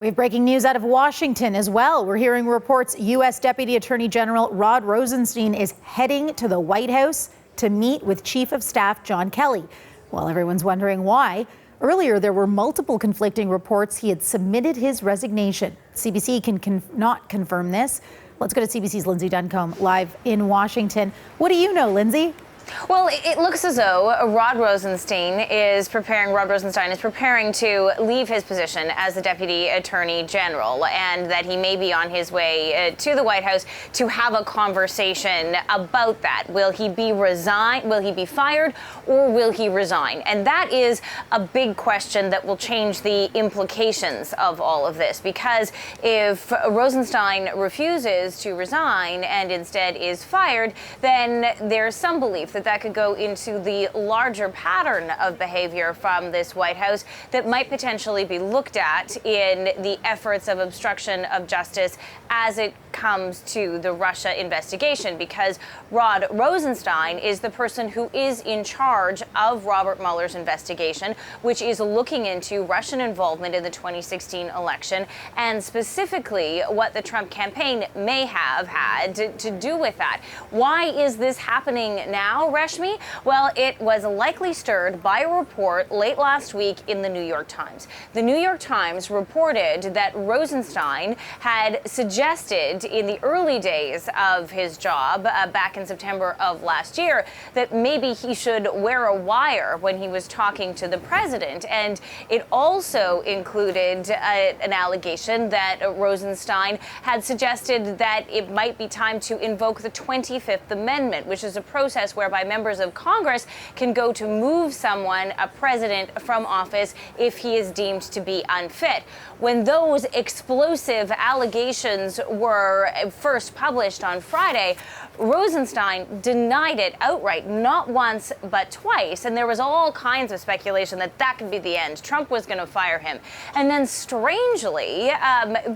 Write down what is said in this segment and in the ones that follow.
We have breaking news out of Washington as well. We're hearing reports U.S. Deputy Attorney General Rod Rosenstein is heading to the White House to meet with Chief of Staff John Kelly. While everyone's wondering why, earlier there were multiple conflicting reports he had submitted his resignation. CBC cannot confirm this. Let's go to CBC's Lindsay Duncombe live in Washington. What do you know, Lindsay? Well, it looks as though Rod Rosenstein is preparing to leave his position as the Deputy Attorney General, and that he may be on his way to the White House to have a conversation about that. Will he be fired, or will he resign? And that is a big question that will change the implications of all of this, because if Rosenstein refuses to resign and instead is fired, then there's some belief that could go into the larger pattern of behavior from this White House that might potentially be looked at in the efforts of obstruction of justice as it comes to the Russia investigation, because Rod Rosenstein is the person who is in charge of Robert Mueller's investigation, which is looking into Russian involvement in the 2016 election, and specifically what the Trump campaign may have had to do with that. Why is this happening now, Reshmi? Well, it was likely stirred by a report late last week in the New York Times. The New York Times reported that Rosenstein had suggested in the early days of his job back in September of last year that maybe he should wear a wire when he was talking to the president. And it also included an allegation that Rosenstein had suggested that it might be time to invoke the 25th Amendment, which is a process whereby members of Congress can go to move someone, a president, from office if he is deemed to be unfit. When those explosive allegations were first published on Friday, Rosenstein denied it outright, not once but twice, and there was all kinds of speculation that could be the end. Trump was going to fire him. And then strangely,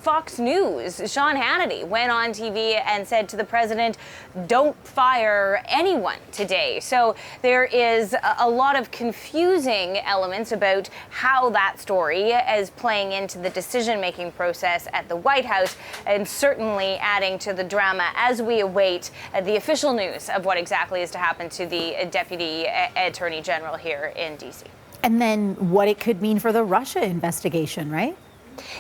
Fox News, Sean Hannity, went on TV and said to the president, "Don't fire anyone today." So there is a lot of confusing elements about how that story is playing into the decision-making process at the White House, and certainly adding to the drama as we await the official news of what exactly is to happen to the Deputy Attorney General here in D.C. And then what it could mean for the Russia investigation, right?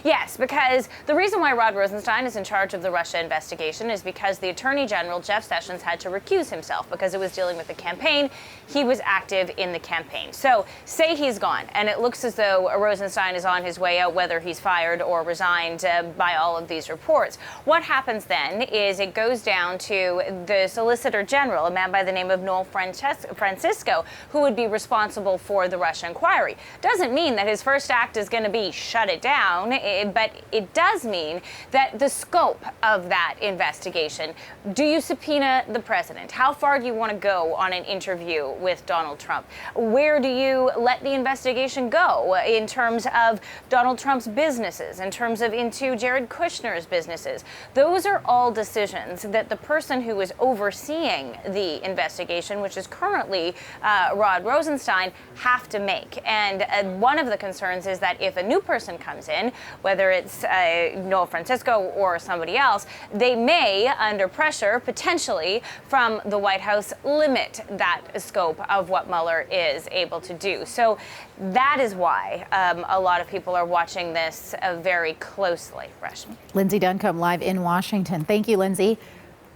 Yes, because the reason why Rod Rosenstein is in charge of the Russia investigation is because the Attorney General, Jeff Sessions, had to recuse himself because it was dealing with the campaign. He was active in the campaign. So say he's gone, and it looks as though Rosenstein is on his way out, whether he's fired or resigned by all of these reports. What happens then is it goes down to the Solicitor General, a man by the name of Noel Francisco, who would be responsible for the Russia inquiry. Doesn't mean that his first act is going to be shut it down. But it does mean that the scope of that investigation, do you subpoena the president? How far do you want to go on an interview with Donald Trump? Where do you let the investigation go in terms of Donald Trump's businesses, in terms of into Jared Kushner's businesses? Those are all decisions that the person who is overseeing the investigation, which is currently Rod Rosenstein, have to make. And one of the concerns is that if a new person comes in, whether it's Noel Francisco or somebody else, they may, under pressure, potentially from the White House, limit that scope of what Mueller is able to do. So that is why a lot of people are watching this very closely. Reshmi. Lindsay Duncombe live in Washington. Thank you, Lindsay.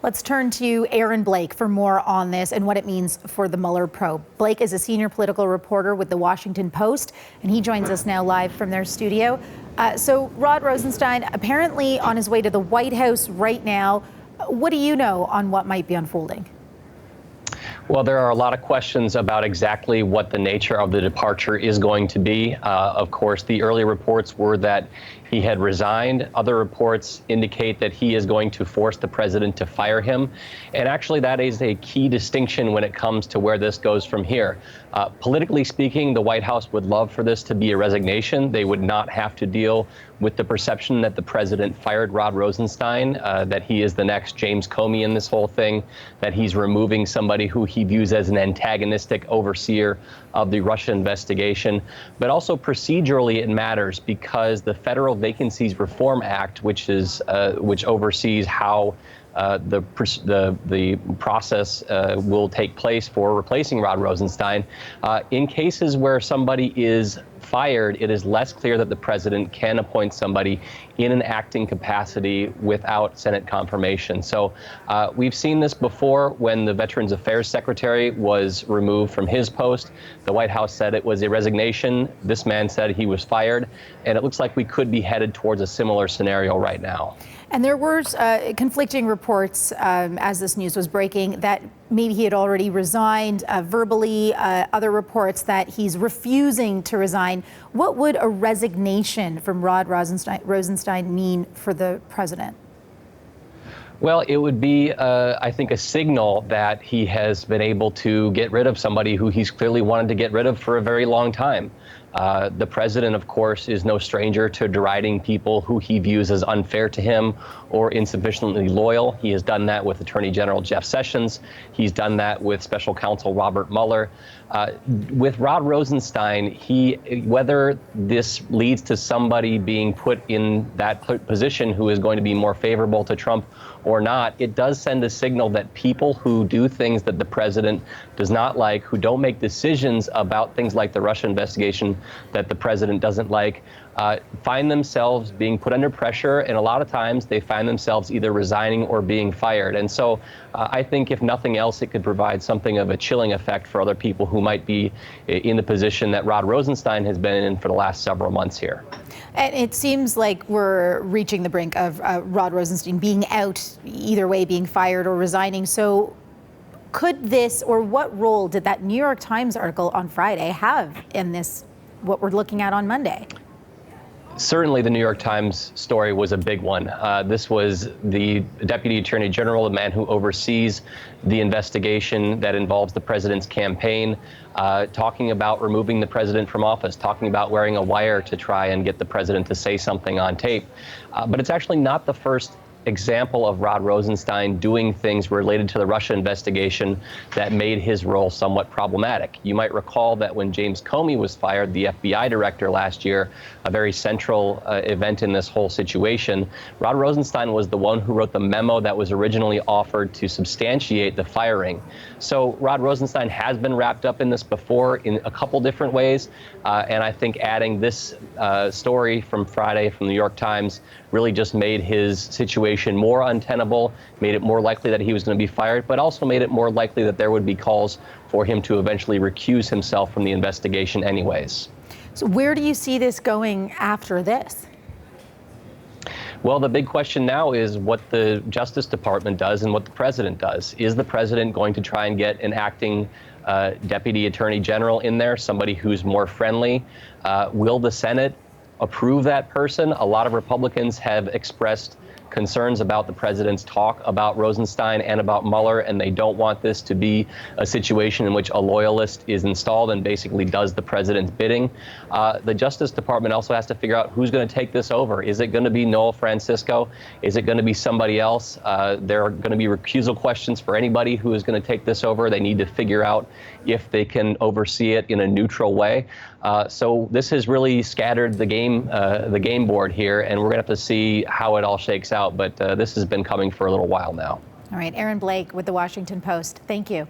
Let's turn to Aaron Blake for more on this and what it means for the Mueller probe. Blake is a senior political reporter with the Washington Post, and he joins us now live from their studio. So Rod Rosenstein apparently on his way to the White House right now. What do you know on what might be unfolding? Well, there are a lot of questions about exactly what the nature of the departure is going to be. Of course, the early reports were that he had resigned. Other reports indicate that he is going to force the president to fire him. And actually, that is a key distinction when it comes to where this goes from here. Politically speaking, the White House would love for this to be a resignation. They would not have to deal with the perception that the president fired Rod Rosenstein, that he is the next James Comey in this whole thing, that he's removing somebody who he views as an antagonistic overseer of the Russia investigation. But also procedurally it matters because the federal Vacancies Reform Act, which oversees how the process will take place for replacing Rod Rosenstein. In cases where somebody is fired, it is less clear that the president can appoint somebody in an acting capacity without Senate confirmation. So we've seen this before when the Veterans Affairs Secretary was removed from his post. The White House said it was a resignation. This man said he was fired. And it looks like we could be headed towards a similar scenario right now. And there were conflicting reports as this news was breaking that maybe he had already resigned verbally, other reports that he's refusing to resign. What would a resignation from Rod Rosenstein mean for the president? Well, it would be, I think, a signal that he has been able to get rid of somebody who he's clearly wanted to get rid of for a very long time. The president, of course, is no stranger to deriding people who he views as unfair to him or insufficiently loyal. He has done that with Attorney General Jeff Sessions. He's done that with Special Counsel Robert Mueller. With Rod Rosenstein, whether this leads to somebody being put in that position who is going to be more favorable to Trump or not, it does send a signal that people who do things that the president does not like, who don't make decisions about things like the Russia investigation that the president doesn't like, find themselves being put under pressure, and a lot of times they find themselves either resigning or being fired. And so I think if nothing else, it could provide something of a chilling effect for other people who might be in the position that Rod Rosenstein has been in for the last several months here. And it seems like we're reaching the brink of Rod Rosenstein being out, either way, being fired or resigning. So could this, or what role did that New York Times article on Friday have in this, what we're looking at on Monday? Certainly the New York Times story was a big one. This was the Deputy Attorney General, the man who oversees the investigation that involves the president's campaign, talking about removing the president from office, talking about wearing a wire to try and get the president to say something on tape. But it's actually not the first example of Rod Rosenstein doing things related to the Russia investigation that made his role somewhat problematic. You might recall that when James Comey was fired, the FBI director last year, a very central event in this whole situation, Rod Rosenstein was the one who wrote the memo that was originally offered to substantiate the firing. So Rod Rosenstein has been wrapped up in this before in a couple different ways, and I think adding this story from Friday from the New York Times really just made his situation more untenable, made it more likely that he was going to be fired, but also made it more likely that there would be calls for him to eventually recuse himself from the investigation anyways. So where do you see this going after this? Well, the big question now is what the Justice Department does and what the president does. Is the president going to try and get an acting deputy attorney general in there, somebody who's more friendly? Will the Senate approve that person? A lot of Republicans have expressed concerns about the president's talk about Rosenstein and about Mueller, and they don't want this to be a situation in which a loyalist is installed and basically does the president's bidding. The Justice Department also has to figure out who's going to take this over. Is it going to be Noel Francisco? Is it going to be somebody else? There are going to be recusal questions for anybody who is going to take this over. They need to figure out if they can oversee it in a neutral way. So this has really scattered the game board here, and we're going to have to see how it all shakes out. But this has been coming for a little while now. All right, Aaron Blake with the Washington Post. Thank you.